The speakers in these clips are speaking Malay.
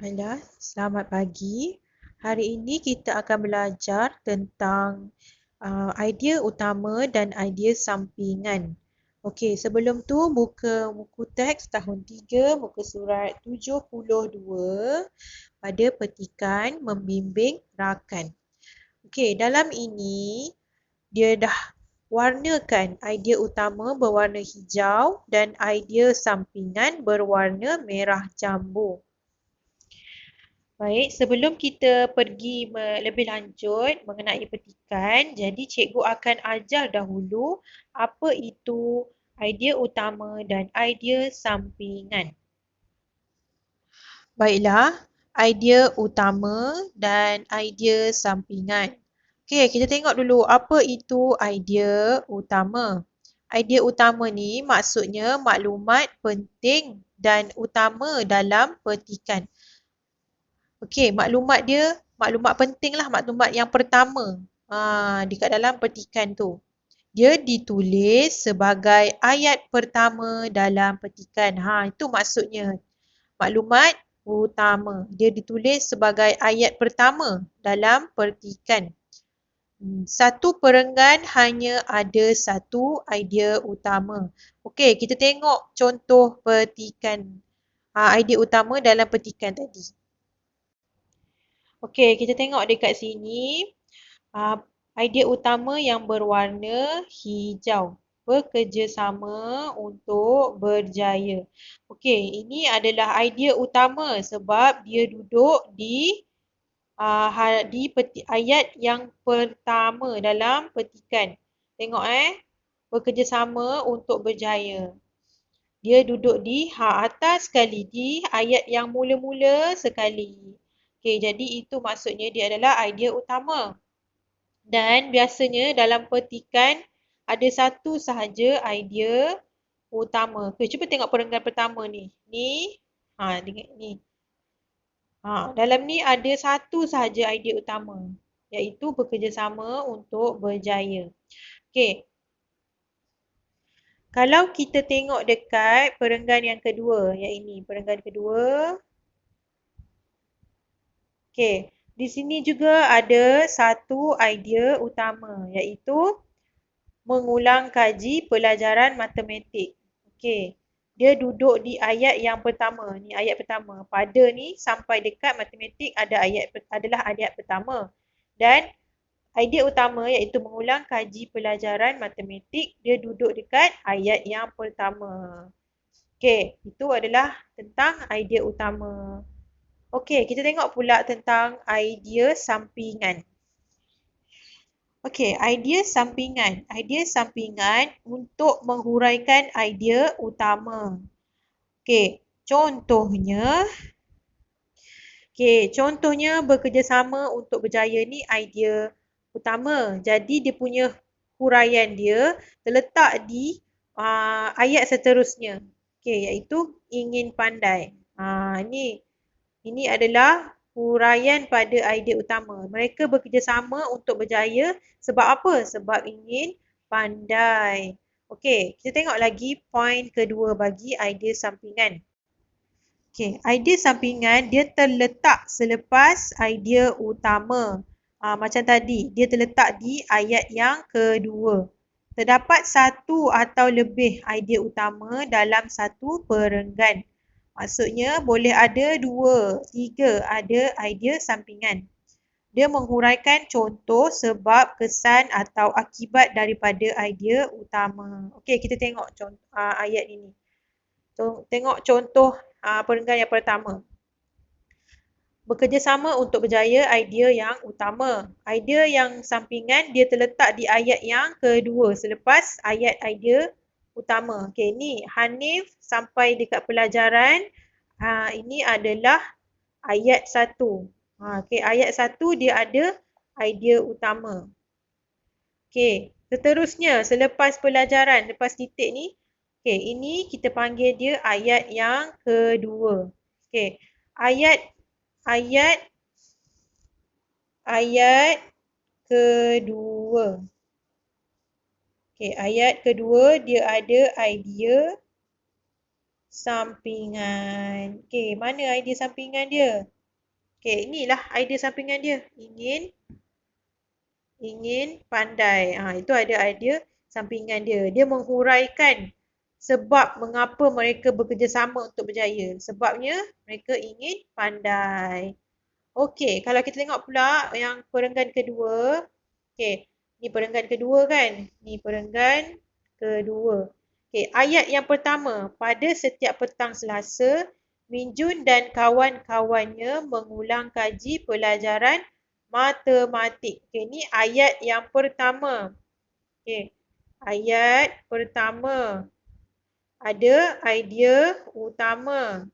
Halo, selamat pagi. Hari ini kita akan belajar tentang idea utama dan idea sampingan. Okey, sebelum tu buka buku teks tahun 3, muka surat 72 pada petikan membimbing rakan. Okey, dalam ini dia dah warnakan idea utama berwarna hijau dan idea sampingan berwarna merah jambu. Baik, sebelum kita pergi lebih lanjut mengenai petikan, jadi cikgu akan ajar dahulu apa itu idea utama dan idea sampingan. Baiklah, idea utama dan idea sampingan. Okey, kita tengok dulu apa itu idea utama. Idea utama ni maksudnya maklumat penting dan utama dalam petikan. Okey, maklumat penting lah, maklumat yang pertama dekat dalam petikan tu. Dia ditulis sebagai ayat pertama dalam petikan. Itu maksudnya maklumat utama. Dia ditulis sebagai ayat pertama dalam petikan. Satu perenggan hanya ada satu idea utama. Okey, kita tengok contoh petikan. Idea utama dalam petikan tadi. Okey, kita tengok dekat sini. Idea utama yang berwarna hijau. Bekerjasama untuk berjaya. Okey, ini adalah idea utama sebab dia duduk di ayat yang pertama dalam petikan. Tengok bekerjasama untuk berjaya. Dia duduk di atas sekali, di ayat yang mula-mula sekali. Okey, jadi itu maksudnya dia adalah idea utama. Dan biasanya dalam petikan ada satu sahaja idea utama. Okey, cuba tengok perenggan pertama ni. Ni. Dalam ni ada satu sahaja idea utama, iaitu bekerjasama untuk berjaya. Okey. Kalau kita tengok dekat perenggan yang kedua, yang ini, perenggan kedua. Okey, di sini juga ada satu idea utama, iaitu mengulang kaji pelajaran matematik. Okey, dia duduk di ayat yang pertama. Ni ayat pertama. Pada ni sampai dekat matematik adalah ayat pertama. Dan idea utama iaitu mengulang kaji pelajaran matematik, dia duduk dekat ayat yang pertama. Okey, itu adalah tentang idea utama. Okey, kita tengok pula tentang idea sampingan. Okey, idea sampingan. Idea sampingan untuk menghuraikan idea utama. Okey, contohnya bekerjasama untuk berjaya ni idea utama. Jadi dia punya huraian dia terletak di ayat seterusnya. Okey, iaitu ingin pandai. Ini adalah huraian pada idea utama. Mereka bekerjasama untuk berjaya sebab apa? Sebab ingin pandai. Okey, kita tengok lagi poin kedua bagi idea sampingan. Okey, idea sampingan dia terletak selepas idea utama. Macam tadi, dia terletak di ayat yang kedua. Terdapat satu atau lebih idea utama dalam satu perenggan. Maksudnya boleh ada 2, 3 ada idea sampingan. Dia menghuraikan contoh, sebab, kesan atau akibat daripada idea utama. Okey, kita tengok ayat ini. Tengok contoh perenggan yang pertama. Bekerjasama untuk berjaya idea yang utama. Idea yang sampingan dia terletak di ayat yang kedua selepas ayat idea utama. Okey, ni Hanif sampai dekat pelajaran. Ini adalah ayat 1. Okey, ayat 1 dia ada idea utama. Okey, seterusnya selepas pelajaran, lepas titik ni, okey, ini kita panggil dia ayat yang kedua. Okey, ayat kedua. Okey, ayat kedua dia ada idea sampingan. Okey, mana idea sampingan dia? Okey, inilah idea sampingan dia. Ingin pandai. Itu ada idea sampingan dia. Dia menghuraikan sebab mengapa mereka bekerjasama untuk berjaya. Sebabnya mereka ingin pandai. Okey, kalau kita tengok pula yang perenggan kedua. Okey, ni perenggan kedua kan? Ni perenggan kedua. Okey, ayat yang pertama. Pada setiap petang Selasa, Minjun dan kawan-kawannya mengulang kaji pelajaran matematik. Okey, ni ayat yang pertama. Okey, ayat pertama. Ada idea utama.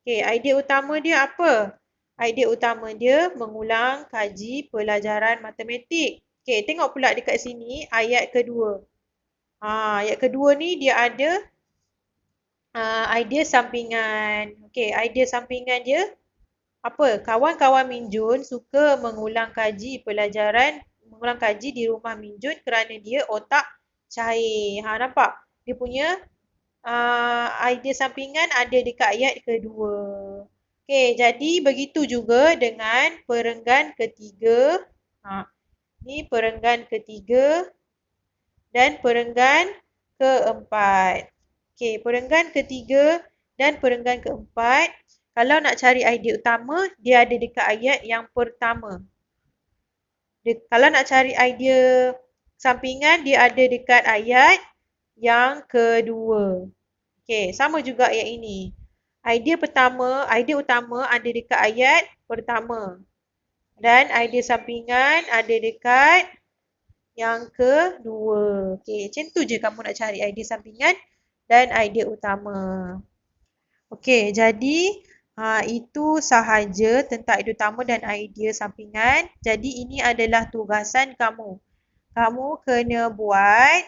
Okey, idea utama dia apa? Idea utama dia mengulang kaji pelajaran matematik. Okey, tengok pula dekat sini ayat kedua. Ayat kedua ni dia ada idea sampingan. Okey, idea sampingan dia apa? Kawan-kawan Minjun suka mengulang kaji di rumah Minjun kerana dia otak cair. Nampak? Dia punya idea sampingan ada dekat ayat kedua. Okey, jadi begitu juga dengan perenggan ketiga. Ni perenggan ketiga dan perenggan keempat. Okey, perenggan ketiga dan perenggan keempat. Kalau nak cari idea utama, dia ada dekat ayat yang pertama. Kalau nak cari idea sampingan, dia ada dekat ayat yang kedua. Okey, sama juga ayat ini. Idea utama ada dekat ayat pertama. Dan idea sampingan ada dekat yang kedua. Okey, macam tu je kamu nak cari idea sampingan dan idea utama. Okey, jadi itu sahaja tentang idea utama dan idea sampingan. Jadi ini adalah tugasan kamu. Kamu kena buat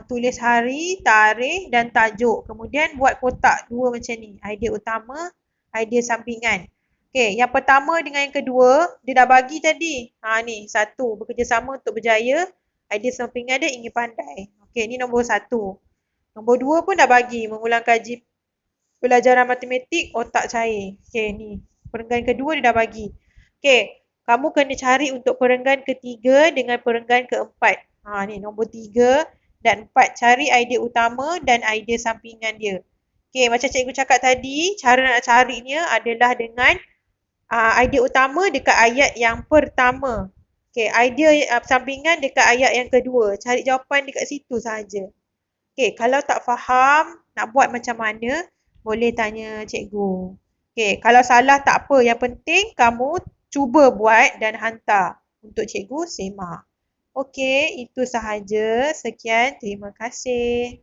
tulis hari, tarikh dan tajuk. Kemudian buat kotak dua macam ni. Idea utama, idea sampingan. Okey, yang pertama dengan yang kedua, dia dah bagi tadi. Ni, satu, bekerjasama untuk berjaya. Idea sampingan dia ingin pandai. Okey, ni nombor satu. Nombor dua pun dah bagi, mengulang kaji pelajaran matematik, otak cair. Okey, ni. Perenggan kedua dia dah bagi. Okey, kamu kena cari untuk perenggan ketiga dengan perenggan keempat. Ni nombor 3 dan 4. Cari idea utama dan idea sampingan dia. Okey, macam cikgu cakap tadi, cara nak carinya adalah dengan idea utama dekat ayat yang pertama. Okey, idea sampingan dekat ayat yang kedua. Cari jawapan dekat situ sahaja. Okey, kalau tak faham nak buat macam mana, boleh tanya cikgu. Okey, kalau salah tak apa. Yang penting kamu cuba buat dan hantar untuk cikgu semak. Okey, itu sahaja. Sekian, terima kasih.